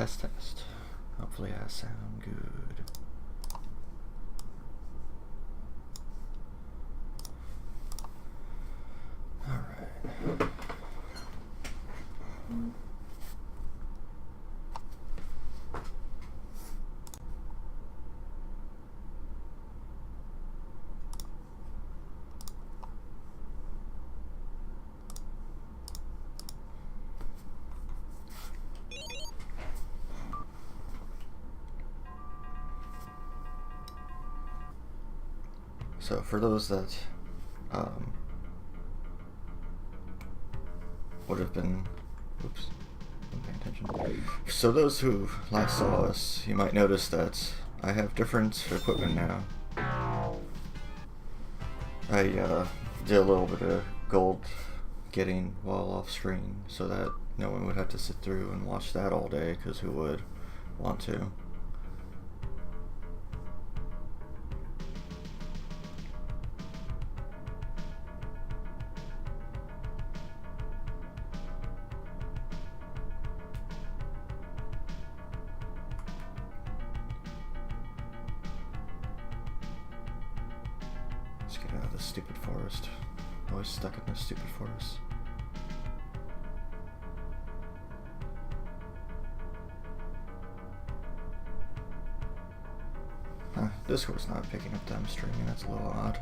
Test, test. Hopefully I sound good. Alright. So for those that would have been, oops, I'm paying attention. So those who last saw us, you might notice that I have different equipment now. I did a little bit of gold getting while off screen so that no one would have to sit through and watch that all day, because who would want to? Let's get out of this stupid forest. Always stuck in this stupid forest. Huh, Discord's not picking up that I'm streaming, that's a little odd.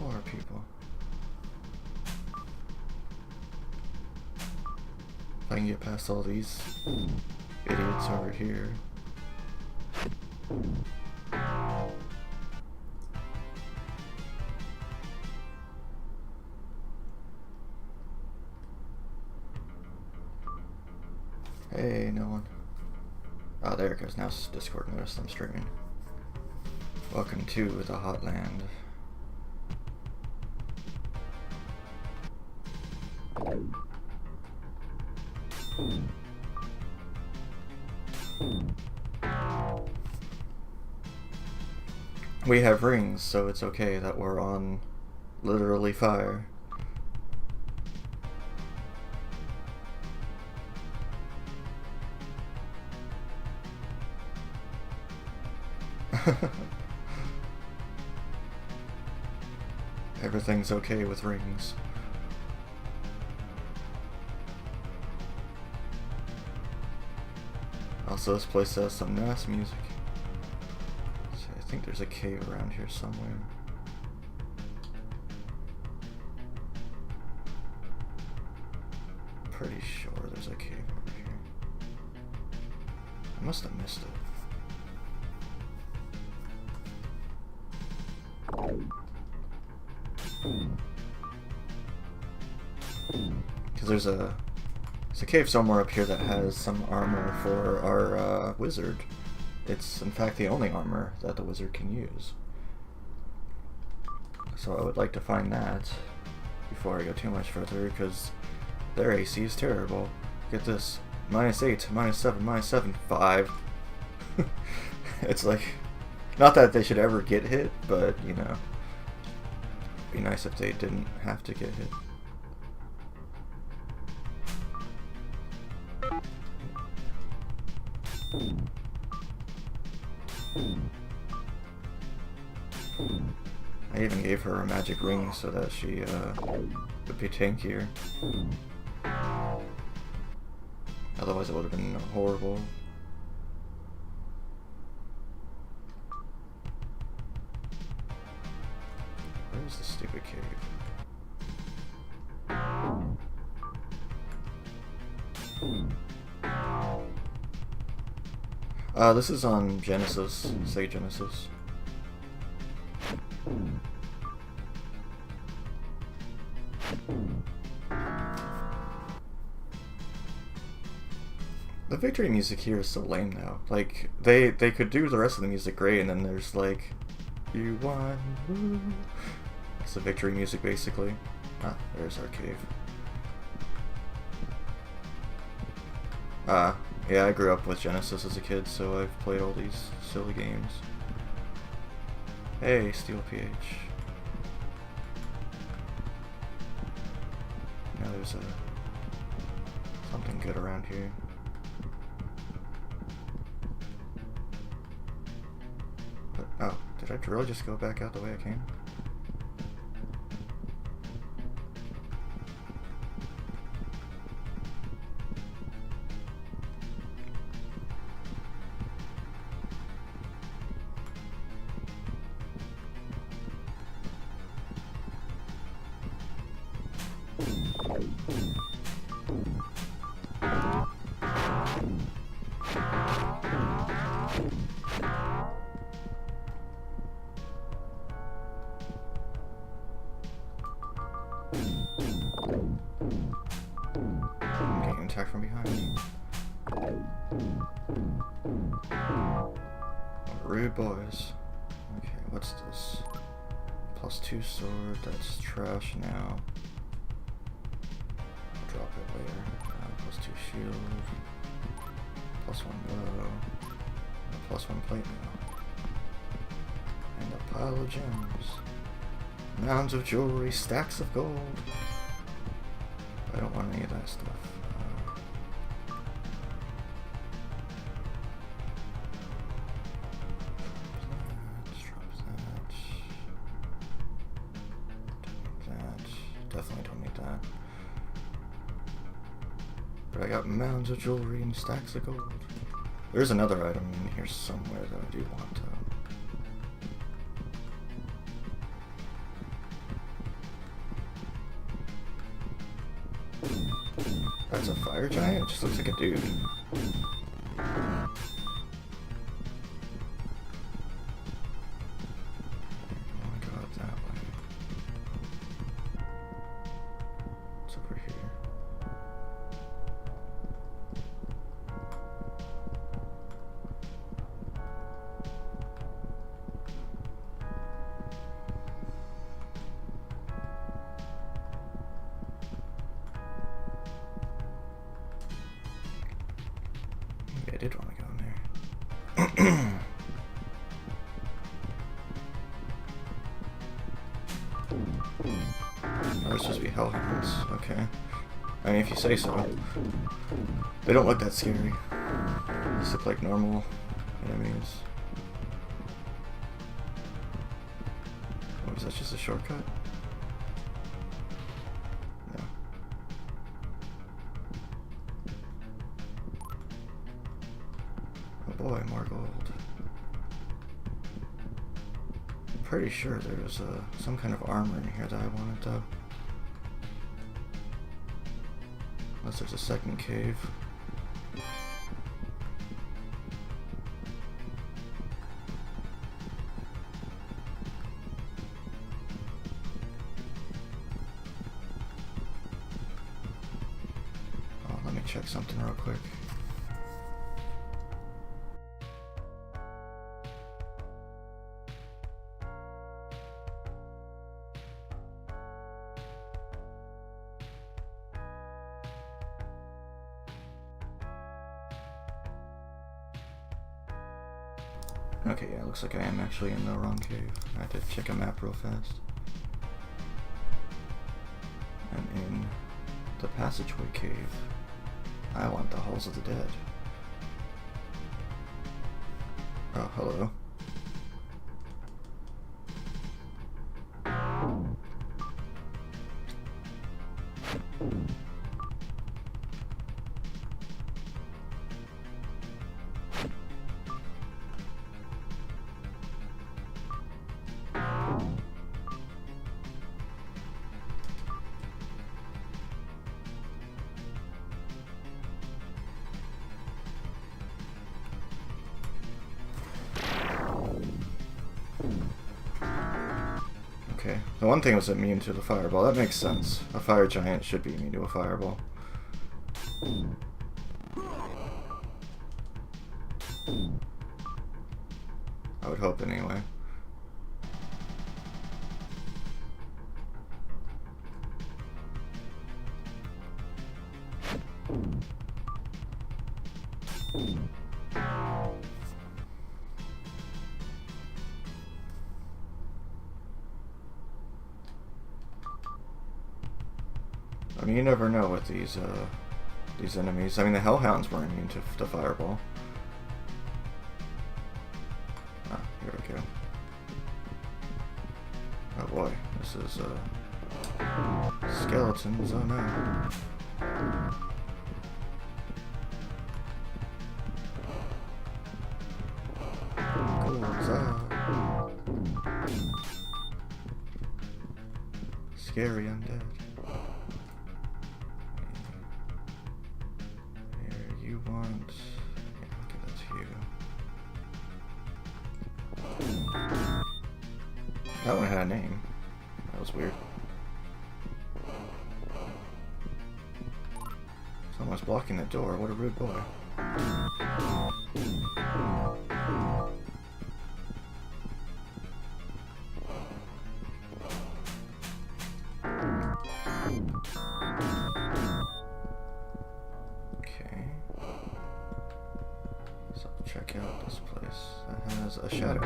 More people. If I can get past all these idiots over here. Hey, no one. Oh, there it goes. Now Discord noticed I'm streaming. Welcome to the Hot Land. We have rings, so it's okay that we're on literally fire. Everything's okay with rings. Also, this place has some nice music. So I think there's a cave around here somewhere. Pretty sure there's a cave over here. I must have missed it. Because there's a cave somewhere up here that has some armor for our wizard. It's in fact the only armor that the wizard can use. So I would like to find that before I go too much further, because their AC is terrible. Get this, -8, -7, -7, 5. It's like, not that they should ever get hit, but you know, it'd be nice if they didn't have to get hit. I even gave her a magic ring so that she would be tankier. Otherwise it would have been horrible. Where's the stupid cave? This is on Genesis, Sega Genesis. The victory music here is so lame now. Like, they could do the rest of the music great, and then there's like, you won, woo. That's the victory music basically. Ah, there's our cave. Yeah, I grew up with Genesis as a kid, so I've played all these silly games. Hey, Steel PH. Now there's something good around here. But, oh, did I really just go back out the way I came? I'm getting attacked from behind. Rude boys. Okay, what's this? +2 sword, that's trash now. I'll drop it later. +2 shield. +1 bow. And +1 plate now. And a pile of gems. Mounds of jewelry, stacks of gold. I don't want any of that stuff. Definitely don't need that. But I got mounds of jewelry and stacks of gold. There's another item in here somewhere that I do want to. That's a fire giant? It just looks like a dude. I did want to go in there. Oh, they're supposed to be hellhounds. Okay. I mean, if you say so. They don't look that scary. They just look like normal enemies. Oh, is that just a shortcut? No. Oh boy, more gold. I'm pretty sure there's some kind of armor in here that I wanted though. Unless there's a second cave. Oh, let me check something real quick. Okay, yeah, looks like I am actually in the wrong cave. I had to check a map real fast. I'm in the passageway cave. I want the Halls of the Dead. Oh, hello. Okay, The one thing was immune to the fireball. That makes sense. A fire giant should be immune to a fireball. I would hope anyway. I mean, you never know with these enemies. I mean, the Hellhounds were immune to fireball. Ah, here we go. Oh boy, this is skeletons. Oh no. Scary undead. Here, you want... Yeah, I'll give that to you. That one had a name. That was weird. Someone's blocking the door. What a rude boy. Check out this place that has a shadow.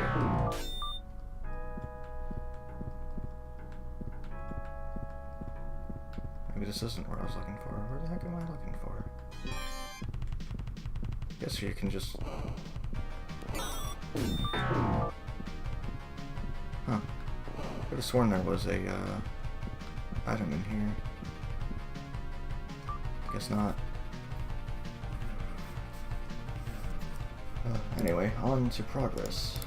Maybe this isn't where I was looking for. Where the heck am I looking for? Guess you can just... Huh. I could have sworn there was a item in here. Guess not. Anyway, on to progress.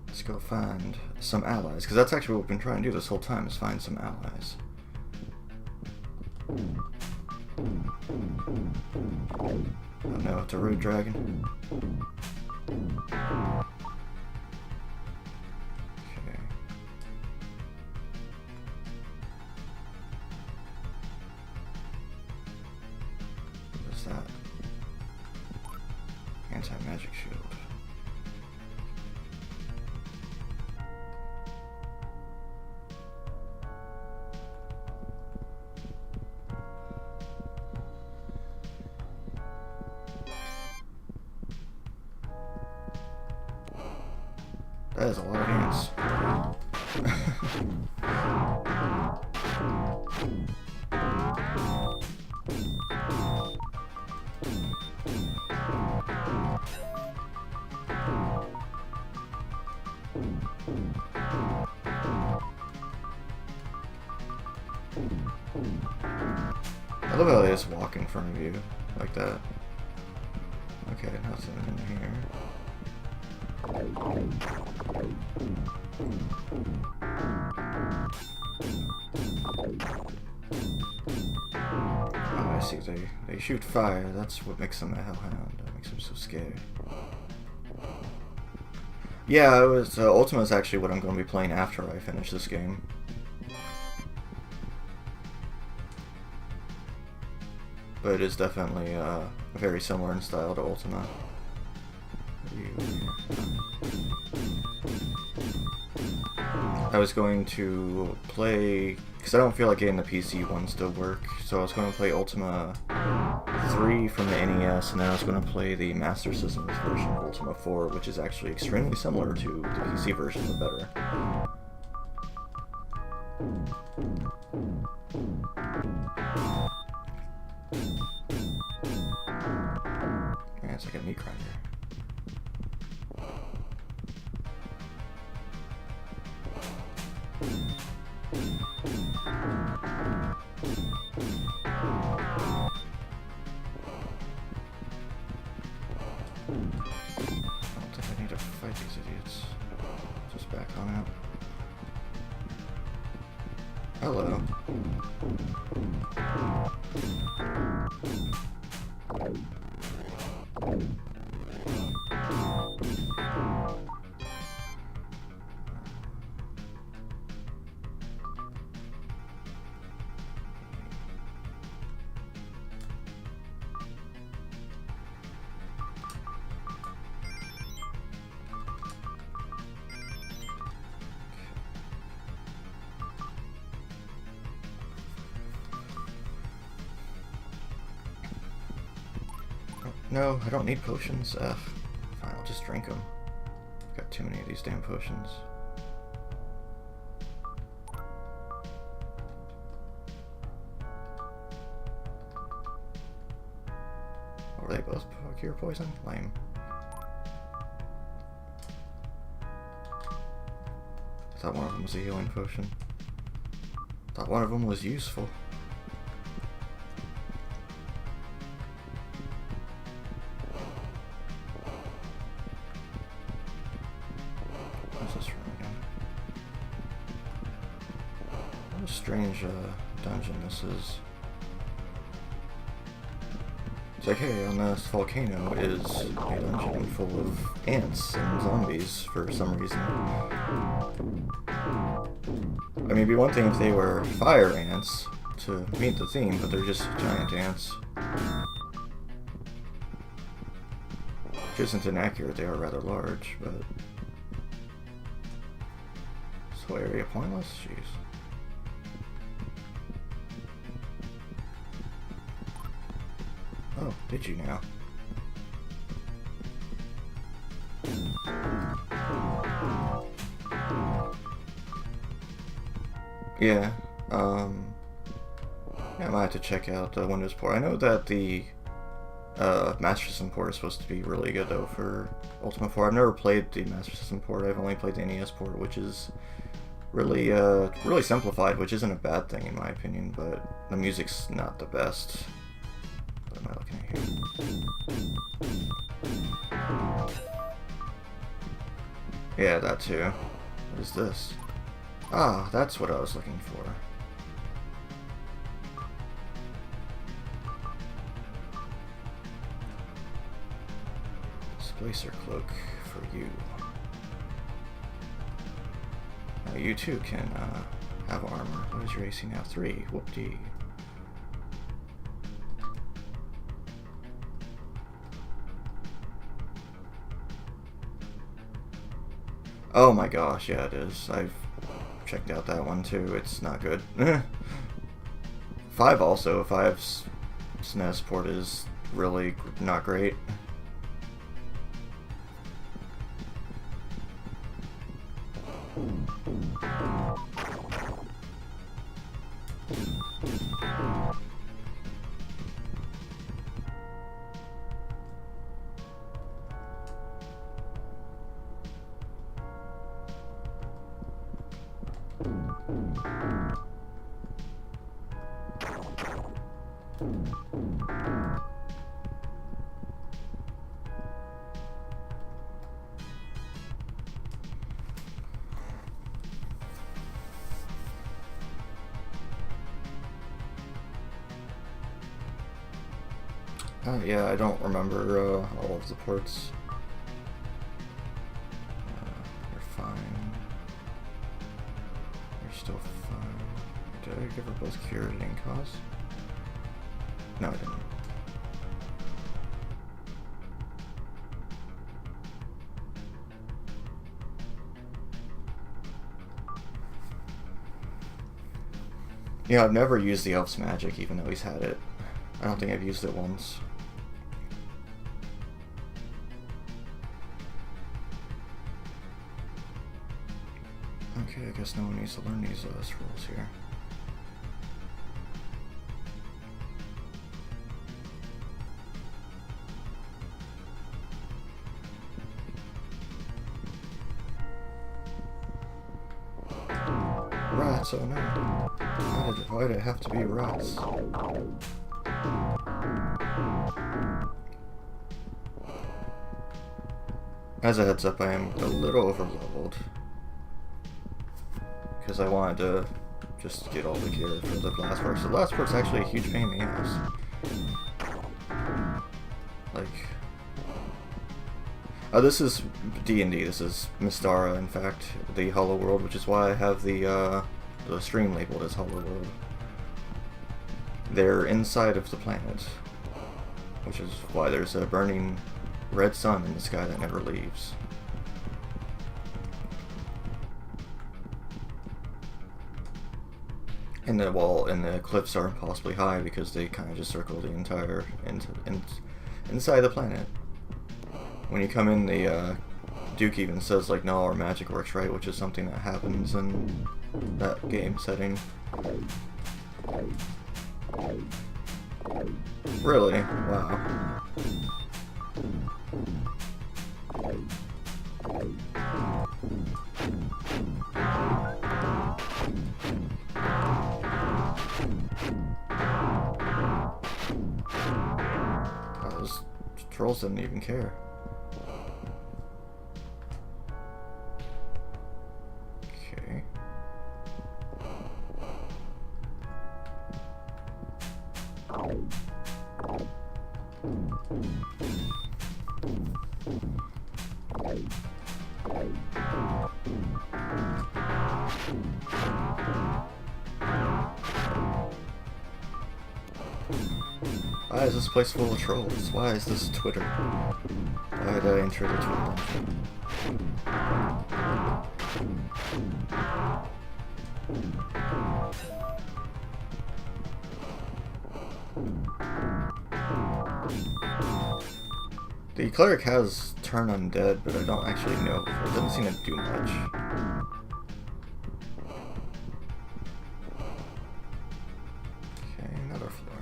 Let's go find some allies, because that's actually what we've been trying to do this whole time, is find some allies. Oh no, it's a rude dragon. That anti-magic shield. That is a lot of ants. I love how they just walk in front of you like that. Okay, nothing in here. Oh, I see. They shoot fire. That's what makes them a hellhound. That makes them so scary. Yeah, it was Ultima is actually what I'm going to be playing after I finish this game. But it is definitely very similar in style to Ultima. I was going to play, because I don't feel like getting the PC ones to work, so I was going to play Ultima 3 from the NES, and then I was going to play the Master System's version of Ultima 4, which is actually extremely similar to the PC version, but better. Yeah, it's like a meat grinder. I don't think I need to fight these idiots. Just back on out. Hello. No, I don't need potions. Fine, I'll just drink them. Got too many of these damn potions. Or were they both cure poison? Lame. I thought one of them was a healing potion. I thought one of them was useful. What's this room again? What a strange dungeon this is. It's like, hey, on this volcano is a dungeon full of ants and zombies for some reason. I mean, it'd be one thing if they were fire ants to meet the theme, but they're just giant ants. Which isn't inaccurate, they are rather large, but... Is the whole area pointless? Jeez. Oh, did you now? Yeah, I might have to check out Windows port. I know that the Master System port is supposed to be really good though for Ultima 4. I've never played the Master System port. I've only played the NES port, which is really really simplified, which isn't a bad thing in my opinion, but the music's not the best. What am I looking at here? Yeah, that too. What is this? Ah, that's what I was looking for. Displacer cloak for you. Now you too can have armor. What is your AC now? 3. Whoop-dee. Oh my gosh, yeah it is. I've checked out that one too. It's not good. 5 also. 5's SNES port is really not great. Yeah, I don't remember all of the ports. You're fine. You're still fine. Did I give her both cure at any cost? No, I didn't. Yeah, I've never used the elf's magic, even though he's had it. I don't think I've used it once. Okay, I guess no one needs to learn these rules here. Rats, oh no. Why did it have to be rats? As a heads up, I am a little over-leveled. Because I wanted to just get all the gear for the blast part. So the blast part's actually a huge pain in the ass. Like... Oh, this is D&D. This is Mystara, in fact, the Hollow World, which is why I have the stream labeled as Hollow World. They're inside of the planet, which is why there's a burning red sun in the sky that never leaves. And the cliffs are impossibly high because they kind of just circle the entire inside the planet. When you come in, the Duke even says like, no, our magic works right, which is something that happens in that game setting. Really? Wow. Oh, those trolls didn't even care. Okay. Why is this place full of trolls? Why is this Twitter? Why did I enter the Twitter dungeon? The cleric has turn undead, but I don't actually know. It doesn't seem to do much. Okay, another floor.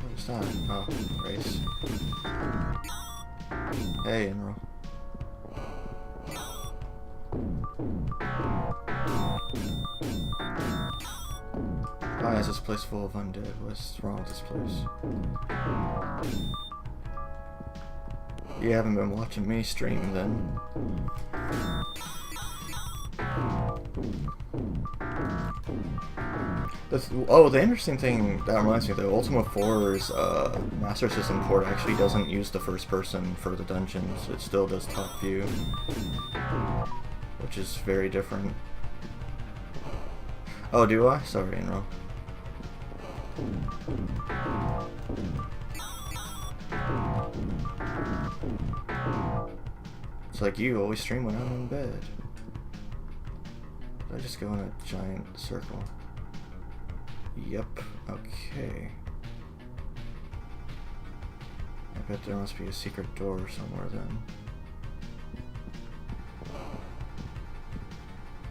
What is that? Oh, race. Hey, Enroll. Why is this place full of undead? What's wrong with this place? You haven't been watching me stream then. Oh, the interesting thing that reminds me, though, Ultima 4's Master System port actually doesn't use the first person for the dungeons. It still does top view, which is very different. Oh, do I? Sorry, Enro. It's like you always stream when I'm in bed. Did I just go in a giant circle? Yep, okay. I bet there must be a secret door somewhere then.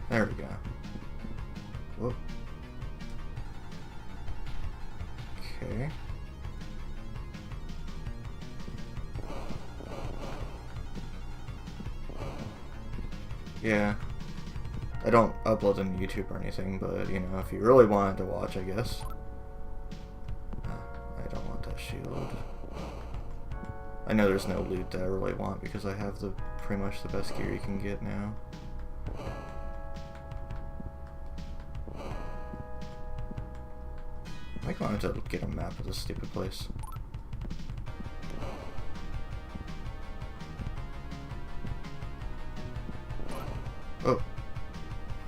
There we go. Whoop. Okay. Yeah. I don't upload them to YouTube or anything, but, you know, if you really wanted to watch, I guess. I don't want that shield. I know there's no loot that I really want because I have pretty much the best gear you can get now. I might have to get a map of this stupid place. Oh.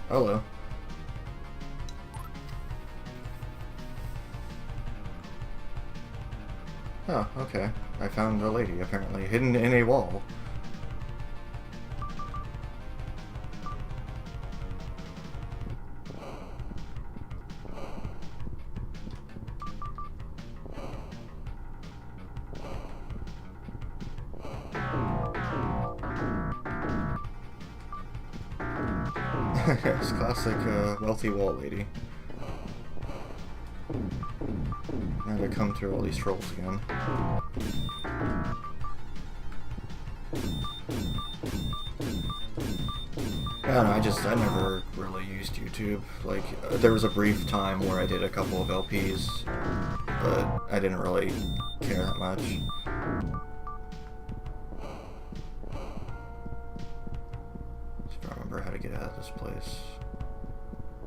Hello. Oh, okay. I found a lady, apparently, hidden in a wall. It's classic wealthy wall lady. Now to come through all these trolls again. I don't know, I never really used YouTube. Like, there was a brief time where I did a couple of LPs, but I didn't really care that much. Just don't remember how to get out of this place.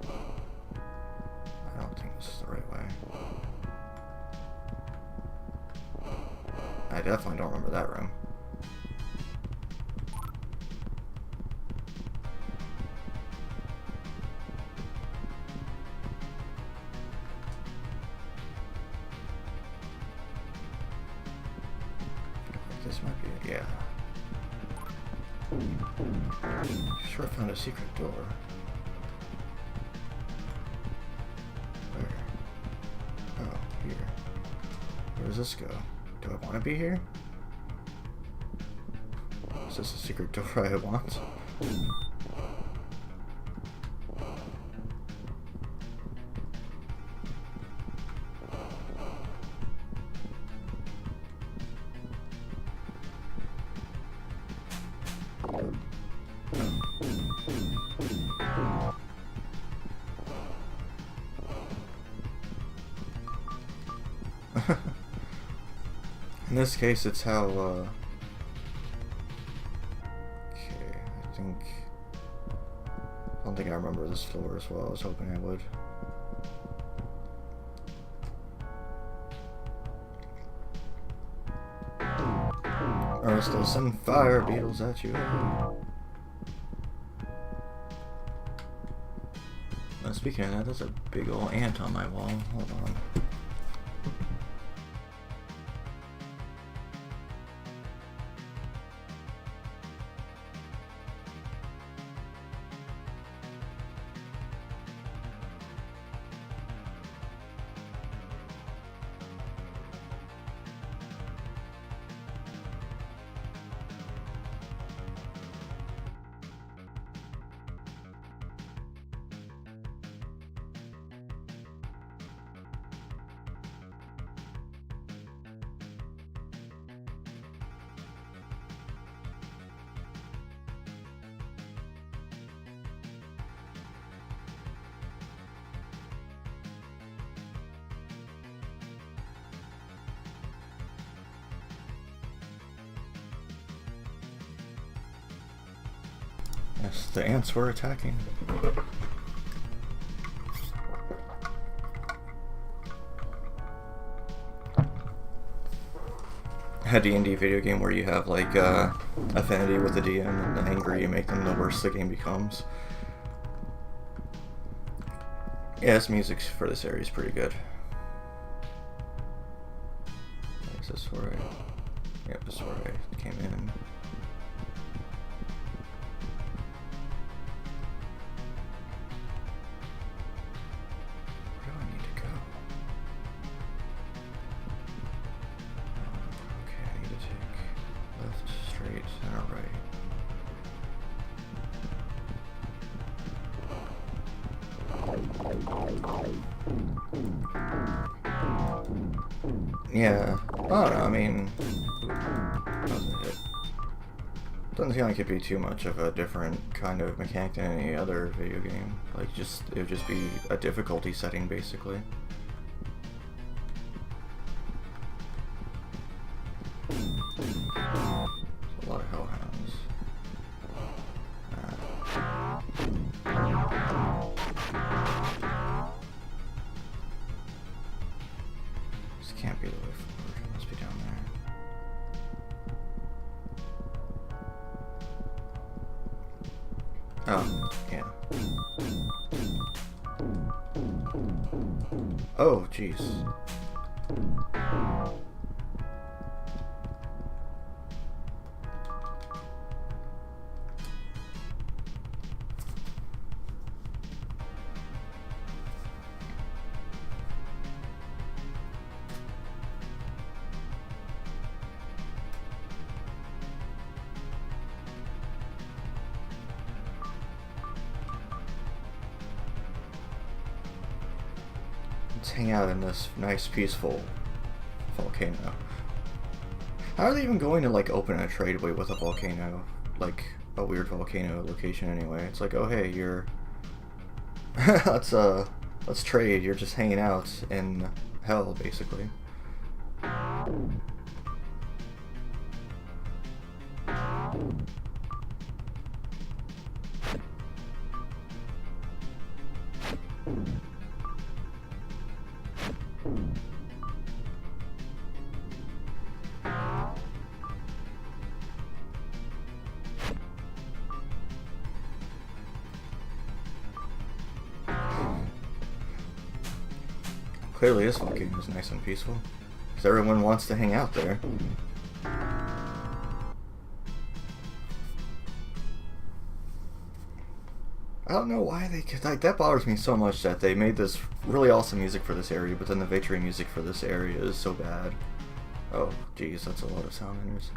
I don't think this is the right way. I definitely don't remember that room. yeah. Sure found a secret door. Where? Oh, here. Where does this go? Do I want to be here? Is this a secret door I want? In this case, it's how, okay, I don't think I remember this floor as well. I was hoping I would. Or else they'll send fire beetles at you. Speaking of that, there's a big old ant on my wall. Hold on. Yes, the ants were attacking. A D&D video game where you have like affinity with the DM, and the angrier you make them, the worse the game becomes. Yeah, this music for this area is pretty good. Is this where I... Yep, this is where I came in. Yeah, I don't know, I mean, doesn't seem like it'd be too much of a different kind of mechanic than any other video game. Like, it would just be a difficulty setting, basically. A lot of hellhounds. This can't be the way forward. It must be down there. Oh, yeah. Oh, jeez. Let's hang out in this nice, peaceful volcano. How are they even going to, like, open a tradeway with a volcano? Like, a weird volcano location anyway. It's like, oh hey, you're... let's trade. You're just hanging out in hell, basically. Clearly this volcano is nice and peaceful, because everyone wants to hang out there. I don't know why they could, like, that bothers me so much that they made this really awesome music for this area, but then the victory music for this area is so bad. Oh, geez, that's a lot of sound enters.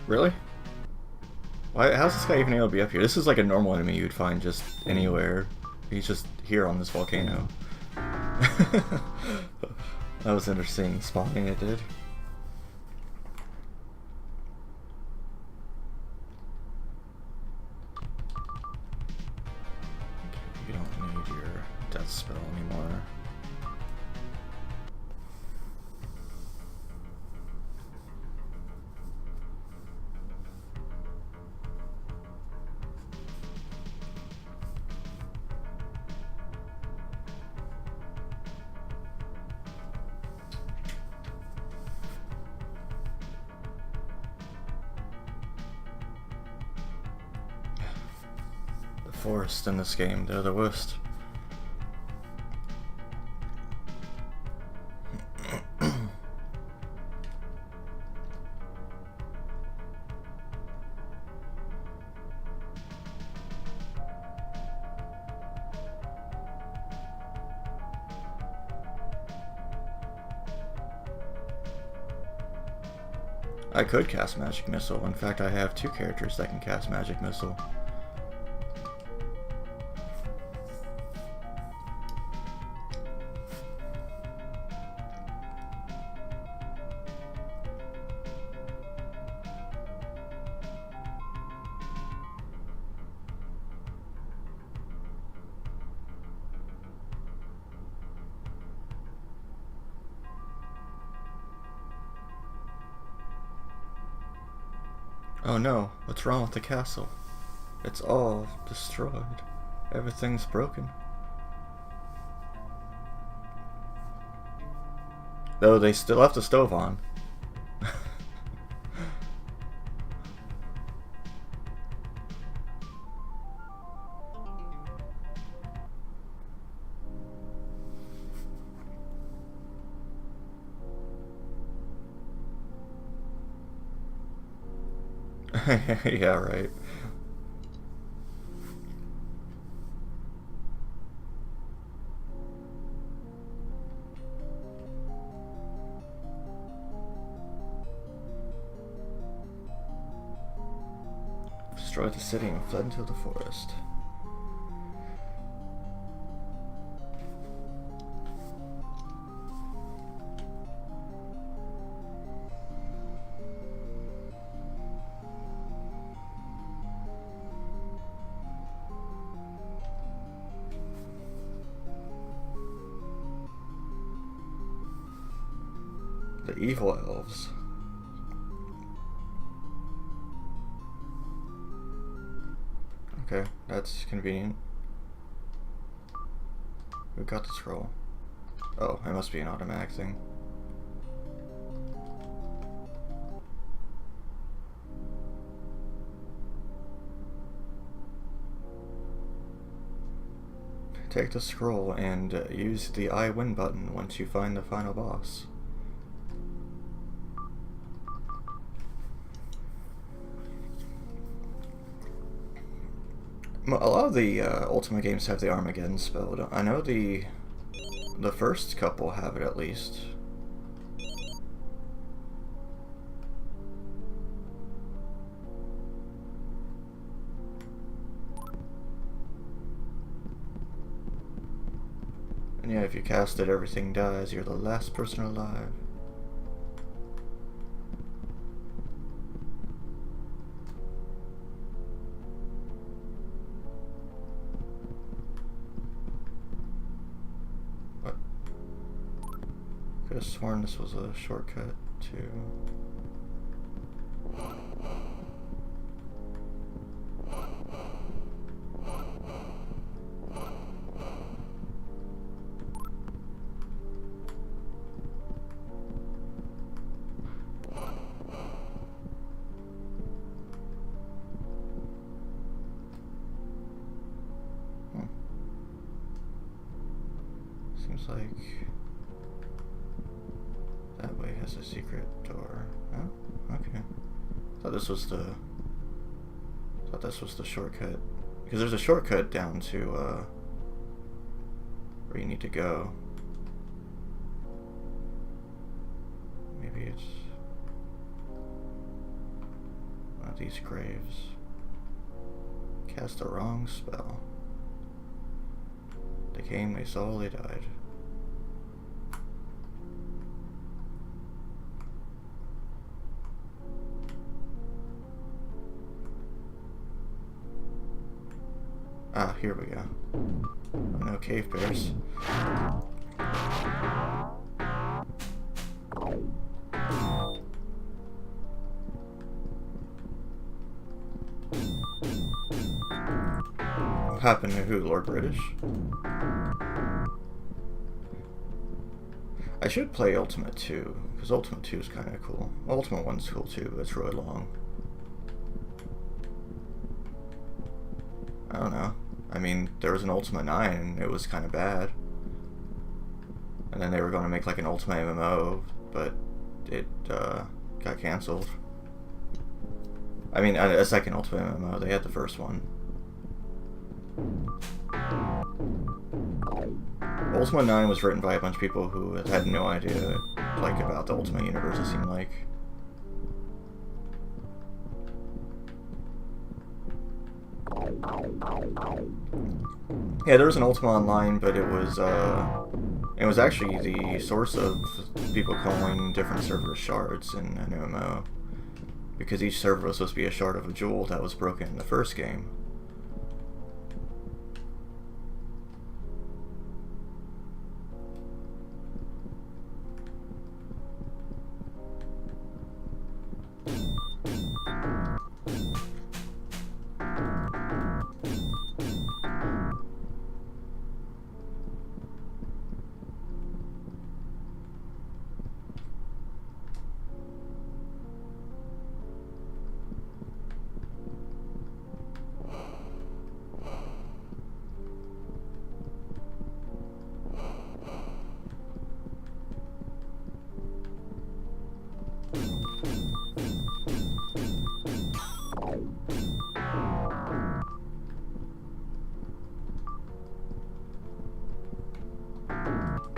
Really? Why? How's this guy even able to be up here? This is like a normal enemy you'd find just anywhere. He's just here on this volcano. That was interesting spotting it did. Okay, you don't need your death spell anymore. Forest in this game, they're the worst. I could cast Magic Missile. In fact, I have 2 characters that can cast Magic Missile. Oh no, what's wrong with the castle? It's all destroyed. Everything's broken. Though they still left the stove on. Yeah, right. Destroyed the city and fled into the forest. The evil elves. Okay, that's convenient. Who got the scroll? Oh, it must be an automatic thing. Take the scroll and use the I win button once you find the final boss. A lot of the Ultima games have the Armageddon spell. I know the The first couple have it at least. And yeah, if you cast it, everything dies. You're the last person alive. What? Could have sworn this was a shortcut to... Seems like that way has a secret door. Oh, okay. Thought this was the shortcut, because there's a shortcut down to where you need to go. Maybe it's one of these graves. Cast the wrong spell. They came, they saw, they died. Ah, here we go. Oh no, cave bears. What happened to who? Lord British? I should play Ultimate 2, because Ultimate 2 is kind of cool. Ultimate 1's cool too, but it's really long. I don't know. I mean, there was an Ultima 9 and it was kind of bad. And then they were going to make like an Ultima MMO, but it got cancelled. I mean, a second Ultima MMO. They had the first one. Ultima 9 was written by a bunch of people who had no idea like about the Ultima universe, it seemed like. Yeah, there was an Ultima Online, but it was actually the source of people calling different servers shards in an MMO, because each server was supposed to be a shard of a jewel that was broken in the first game.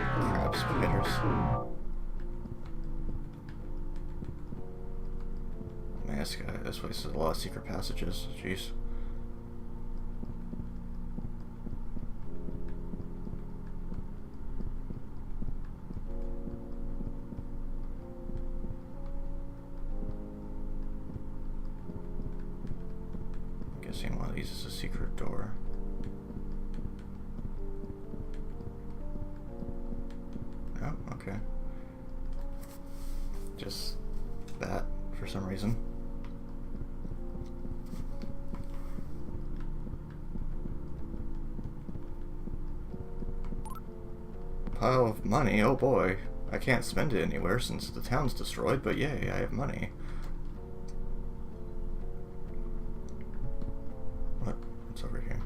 Crab spiders. Man, this place has a lot of secret passages. Jeez. I'm guessing one of these is a secret door. Oh, okay. Just that for some reason. Pile of money, oh boy. I can't spend it anywhere since the town's destroyed, but yay, I have money. What's over here?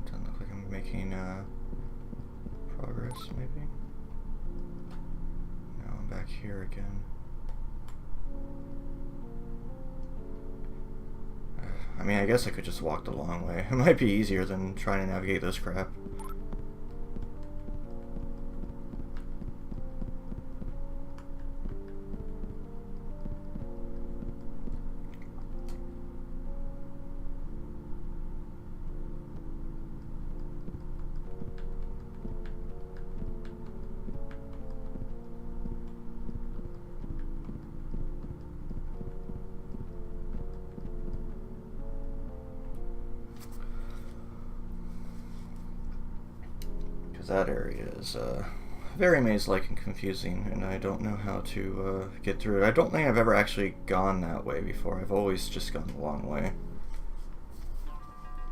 Doesn't look like I'm making progress, maybe? No. come back here again. I mean, I guess I could just walk the long way. It might be easier than trying to navigate this crap. That area is very maze-like and confusing, and I don't know how to get through it. I don't think I've ever actually gone that way before. I've always just gone the long way.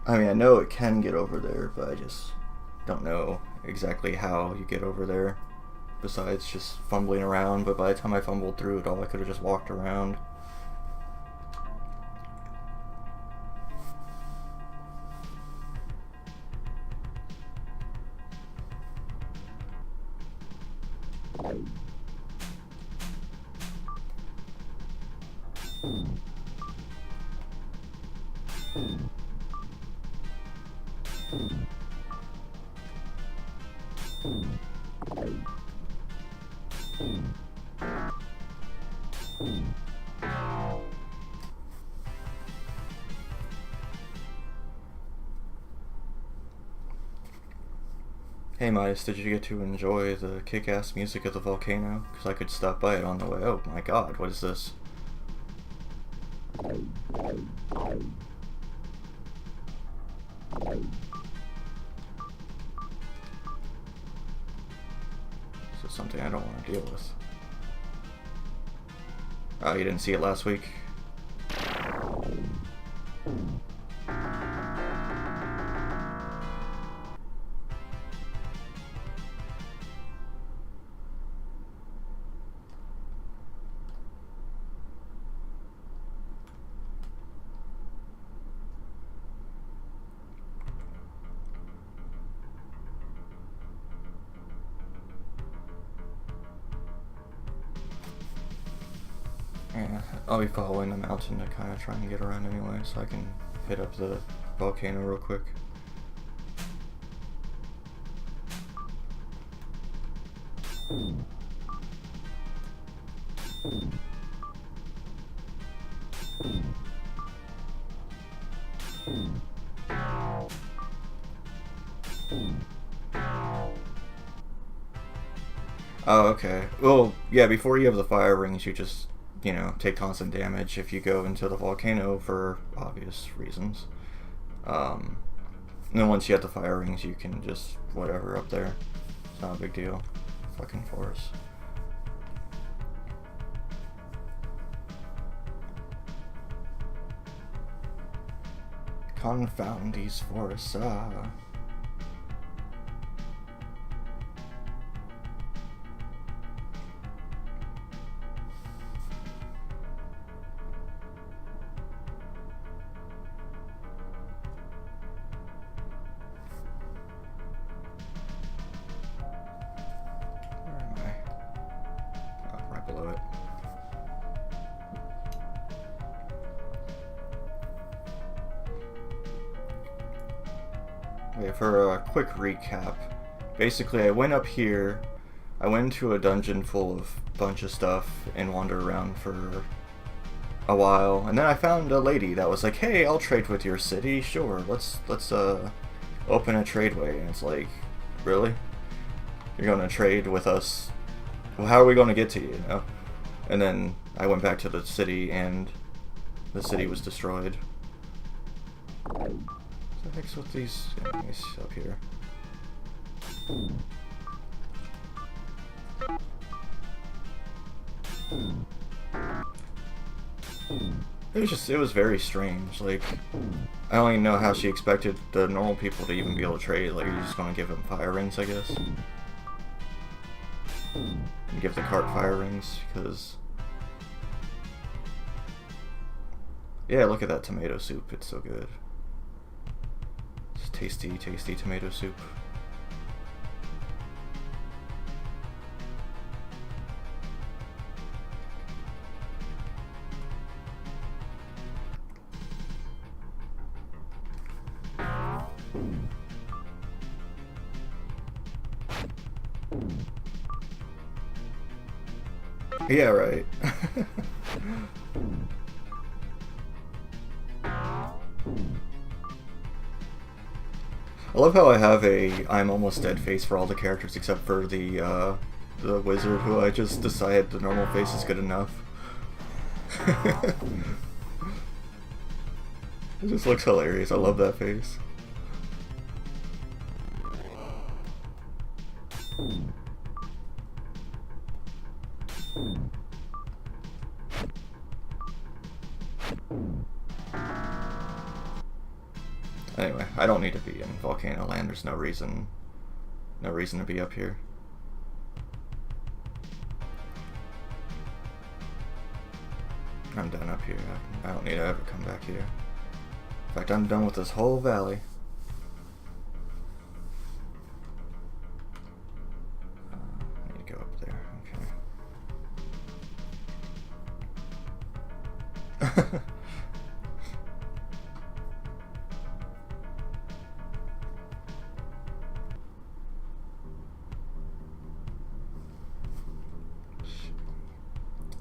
I mean, I know it can get over there, but I just don't know exactly how you get over there, besides just fumbling around. But by the time I fumbled through it all, I could have just walked around. Hey Midas, did you get to enjoy the kick-ass music of the volcano? Because I could stop by it on the way. Oh my god, what is this? This is something I don't want to deal with. Oh, you didn't see it last week? Yeah, I'll be following the mountain to kind of try and get around anyway, so I can hit up the volcano real quick. Oh, okay. Well, yeah, before you have the fire rings, you just, you know, take constant damage if you go into the volcano for obvious reasons. And then once you have the fire rings, you can just whatever up there. It's not a big deal. Fucking forest. Confound these forests, ah. Below it. Okay, for a quick recap, basically I went up here, I went into a dungeon full of a bunch of stuff and wandered around for a while, and then I found a lady that was like, hey, I'll trade with your city, sure, let's open a tradeway. And it's like, really? You're gonna trade with us? Well, how are we going to get to you, you know? And then I went back to the city, and the city was destroyed. What the heck's with these enemies up here? It was very strange. Like, I don't even know how she expected the normal people to even be able to trade. Like, you're just going to give them fire rings, I guess. And give the cart fire rings, because... Yeah, look at that tomato soup, it's so good. It's tasty, tasty tomato soup. Yeah, right. I love how I have a I'm almost dead face for all the characters except for the wizard, who I just decided the normal face is good enough. It just looks hilarious. I love that face. Anyway, I don't need to be in Volcano Land. There's no reason to be up here. I'm done up here. I don't need to ever come back here. In fact, I'm done with this whole valley. I need to go up there. Okay.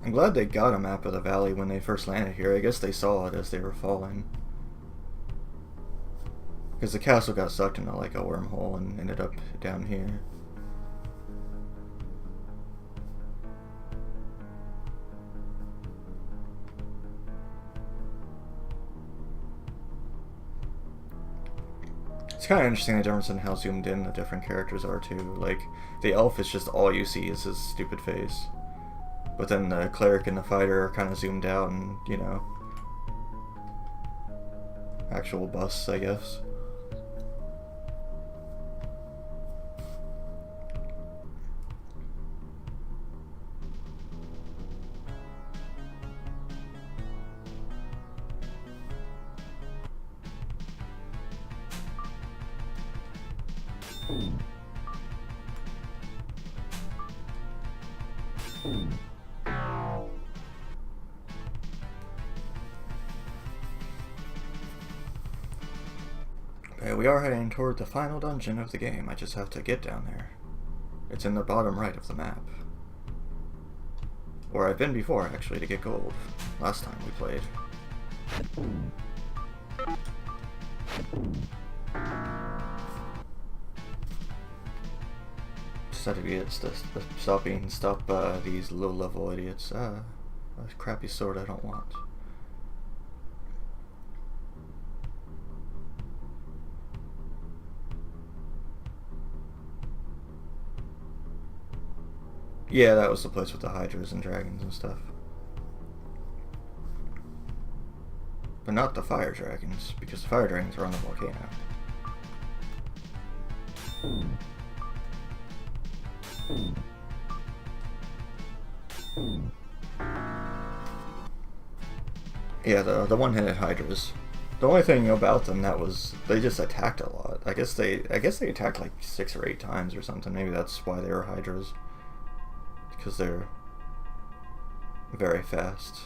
I'm glad they got a map of the valley when they first landed here. I guess they saw it as they were falling. Because the castle got sucked into like a wormhole and ended up down here. It's kind of interesting the difference in how zoomed in the different characters are too. Like, the elf is just all you see is his stupid face. But then the cleric and the fighter are kind of zoomed out and, you know, actual busts, I guess. Okay, we are heading toward the final dungeon of the game. I just have to get down there. It's in the bottom right of the map. Where I've been before, actually, to get gold. Last time we played. Just have to get stop these low-level idiots. A crappy sword I don't want. Yeah, that was the place with the hydras and dragons and stuff. But not the fire dragons, because the fire dragons are on the volcano. Yeah, the one-handed hydras. The only thing about them that was they just attacked a lot. I guess they attacked like 6 or 8 times or something. Maybe that's why they were hydras. Because they're very fast.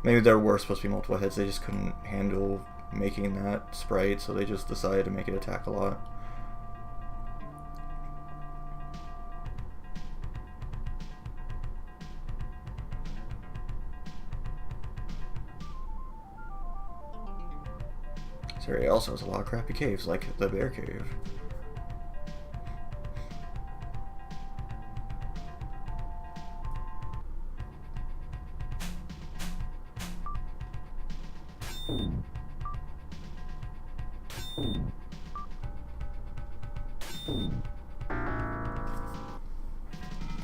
Maybe there were supposed to be multiple heads, they just couldn't handle making that sprite, so they just decided to make it attack a lot. This area also has a lot of crappy caves, like the bear cave.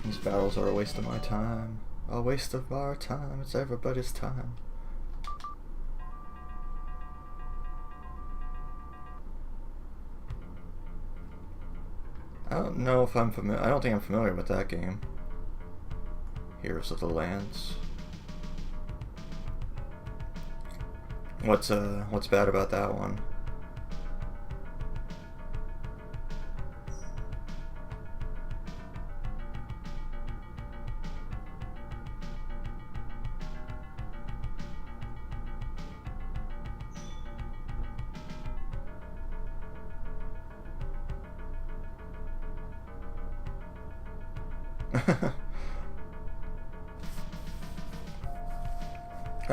These battles are a waste of my time. A waste of our time. It's everybody's time. I don't know if I'm familiar. I don't think I'm familiar with that game. Heroes of the Lands. What's bad about that one?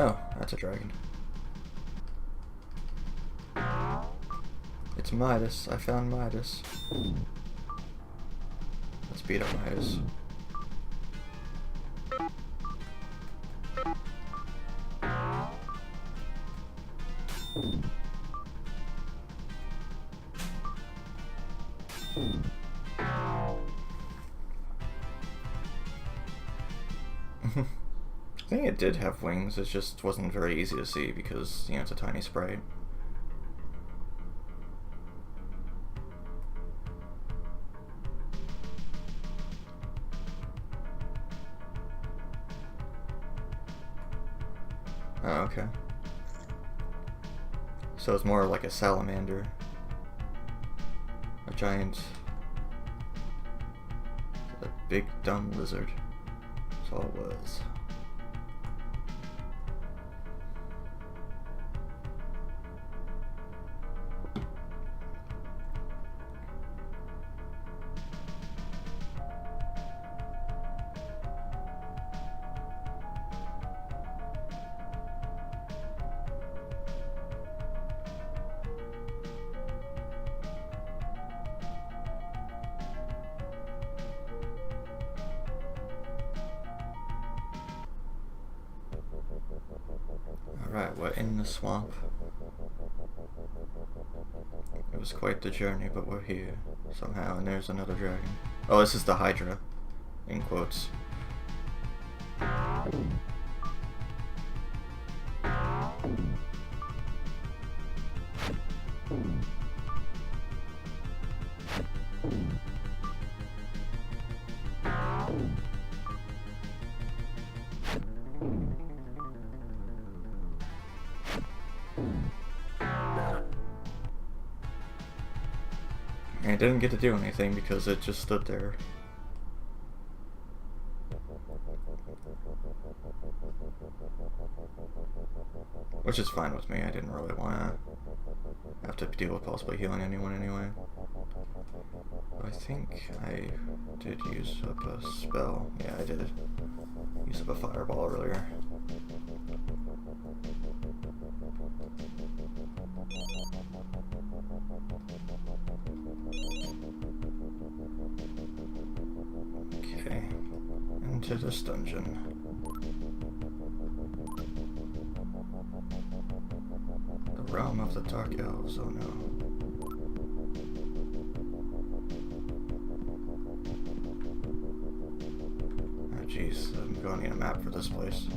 Oh, that's a dragon. It's Midas. I found Midas. Let's beat up Midas. I think it did have wings, it just wasn't very easy to see because, you know, it's a tiny sprite. Oh, okay. So it's more like a salamander. A giant... a big dumb lizard. That's all it was. Alright, we're in the swamp. It was quite the journey, but we're here somehow, and there's another dragon. Oh, this is the Hydra, in quotes. And it didn't get to do anything because it just stood there. Which is fine with me, I didn't really want to have to deal with possibly healing anyone anyway. I think I did use up a spell. Yeah, I did. Use up a fireball earlier. Okay, into this dungeon. The realm of the Dark Elves, oh no. Oh jeez, I'm going to need a map for this place.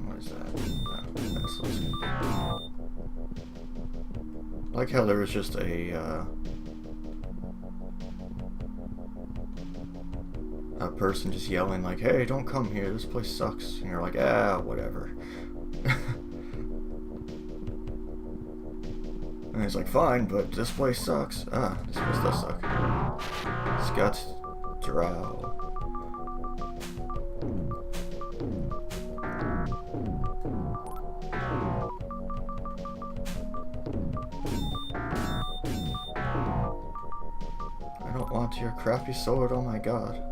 What is that? I like how there was just a person just yelling like, "Hey, don't come here, this place sucks," and you're like, "Ah, whatever." And he's like, "Fine, but this place sucks." Ah, this place does suck. Scott Drow. I don't want your crappy sword, oh my god.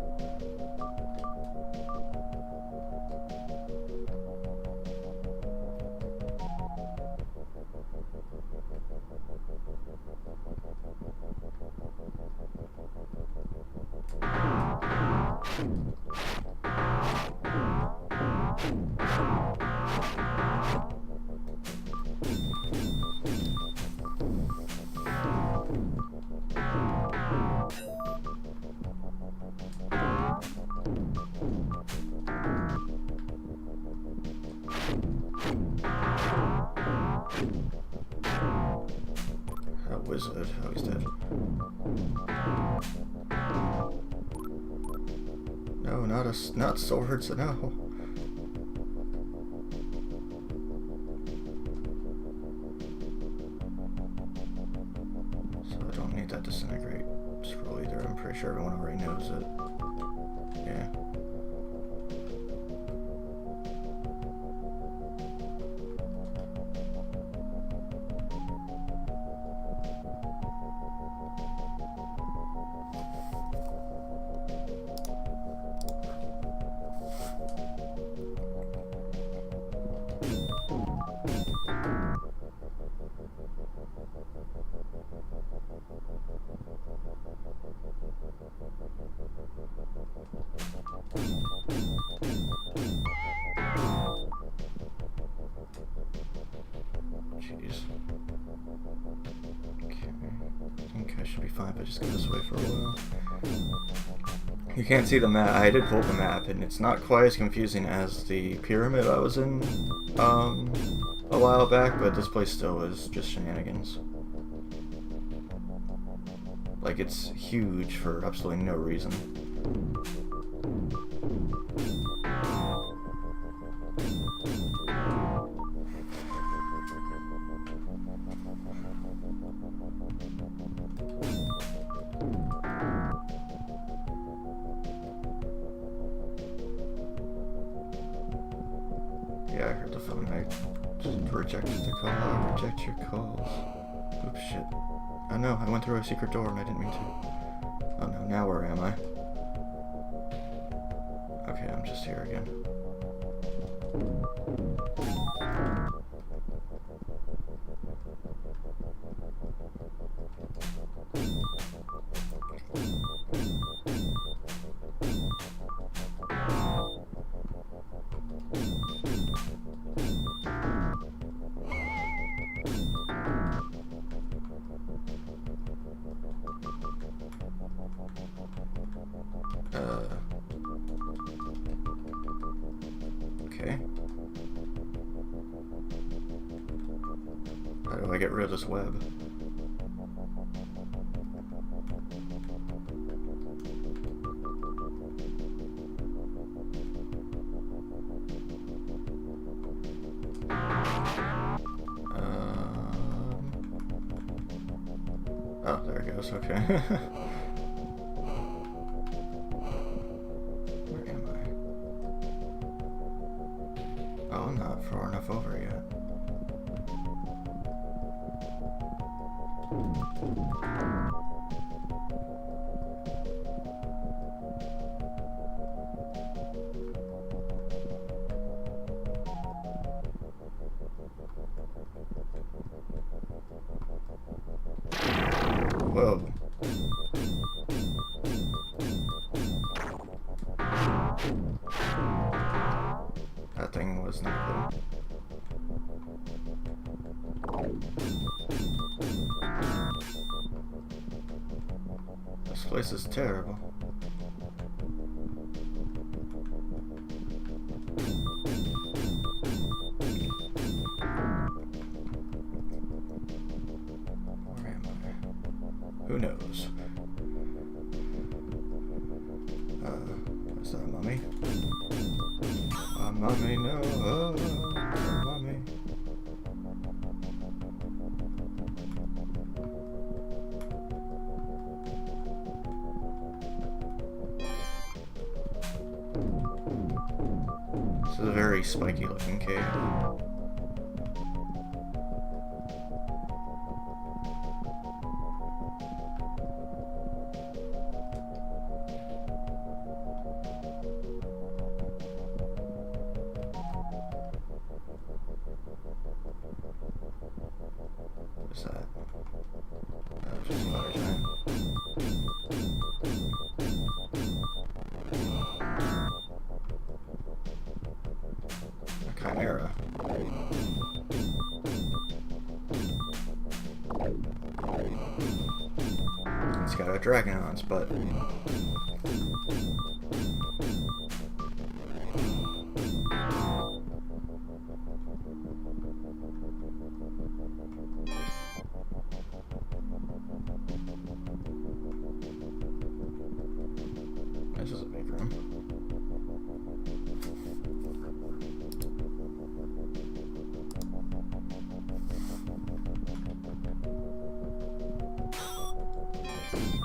Wizard. Oh, he's dead. No, not swords. No. So I don't need that disintegrate scroll either. I'm pretty sure everyone already knows it. Yeah. Jeez. Okay. I think I should be fine if I just go this way for a while. You can't see the map. I did pull the map, and it's not quite as confusing as the pyramid I was in a while back, but this place still is just shenanigans. Like, it's huge for absolutely no reason. Yeah, I heard the phone. I just rejected the call. I reject your calls. Oops, shit. Oh no, I went through a secret door and I didn't mean to. Oh no, now where am I? Okay, I'm just here again. Okay. How do I get rid of this web? Oh, there it goes, okay. Where am I? Oh, I'm not far enough over yet. Whoa. That thing was not good. This place is terrible. Where am I? Who knows? Is that a mummy? A mummy, no. A mummy. This is a very spiky looking cave. What's that? That was just another time. A chimera. It's got a dragon on its butt. this is a big room.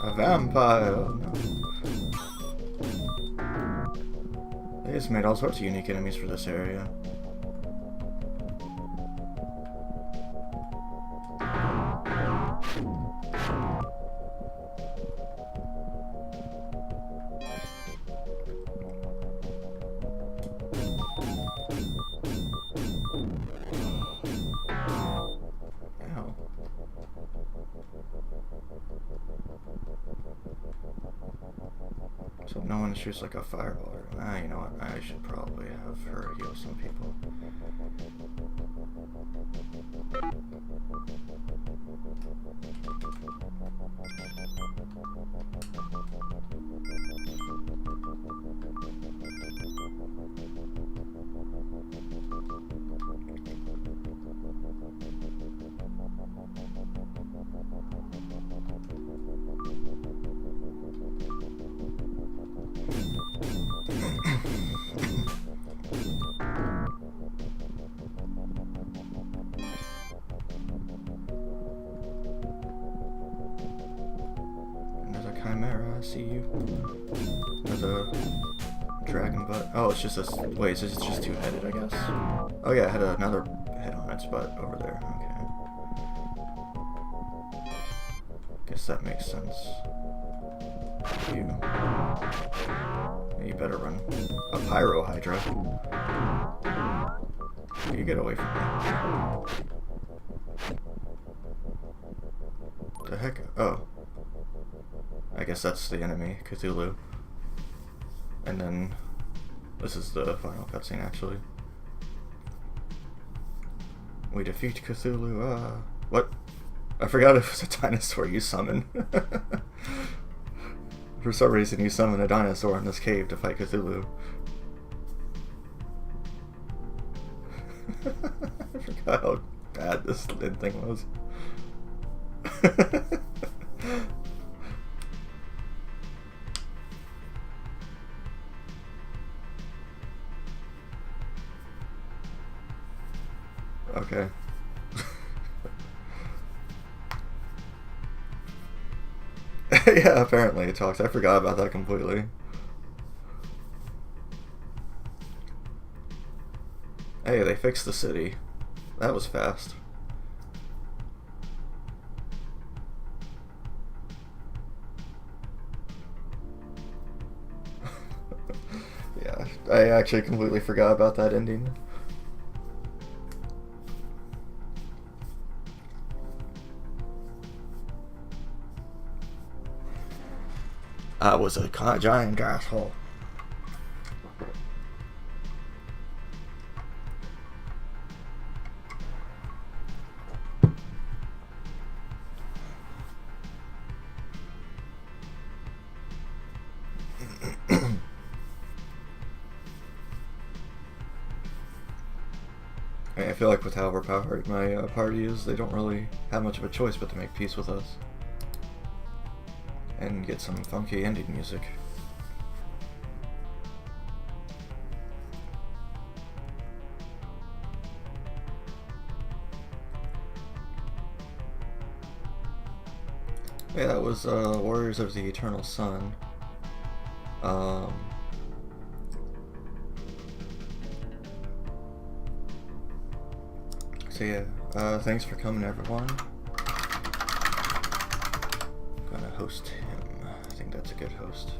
A vampire! Oh, no. They just made all sorts of unique enemies for this area. So no one shoots like a fireball. You know what? I should probably have her heal some people. Chimera, I see you. There's a dragon butt. Oh, it's just a. Wait, so it's just two-headed, I guess. Oh yeah, it had another head on its butt over there. Okay. Guess that makes sense. You better run. A Pyro Hydra. You get away from me. The heck? Oh. I guess that's the enemy, Cthulhu. And then this is the final cutscene, actually. We defeat Cthulhu. What? I forgot it was a dinosaur you summoned. For some reason, you summon a dinosaur in this cave to fight Cthulhu. I forgot how bad this thing was. Okay. Yeah, apparently it talks. I forgot about that completely. Hey, they fixed the city. That was fast. Yeah, I actually completely forgot about that ending. I was a giant asshole. I feel like with how overpowered my party is, they don't really have much of a choice but to make peace with us. And get some funky ending music. Yeah, that was Warriors of the Eternal Sun. So yeah, thanks for coming, everyone. I'm gonna host him. I think that's a good host.